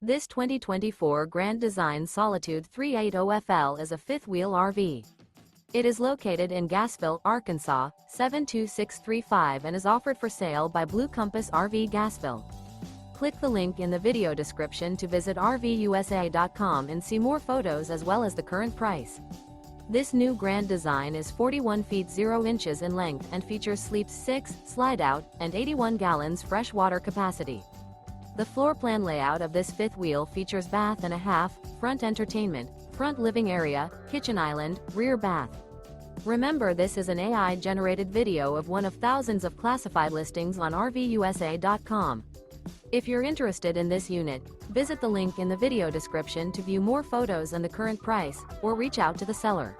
This 2024 Grand Design Solitude 380FL is a fifth-wheel RV. It is located in Gassville, Arkansas, 72635 and is offered for sale by Blue Compass RV Gassville. Click the link in the video description to visit RVUSA.com and see more photos as well as the current price. This new Grand Design is 41 feet 0 inches in length and features sleeps 6, slide-out, and 81 gallons fresh water capacity. The floor plan layout of this fifth wheel features bath and a half, front entertainment, front living area, kitchen island, rear bath. Remember, this is an AI-generated video of one of thousands of classified listings on RVUSA.com. If you're interested in this unit, visit the link in the video description to view more photos and the current price, or reach out to the seller.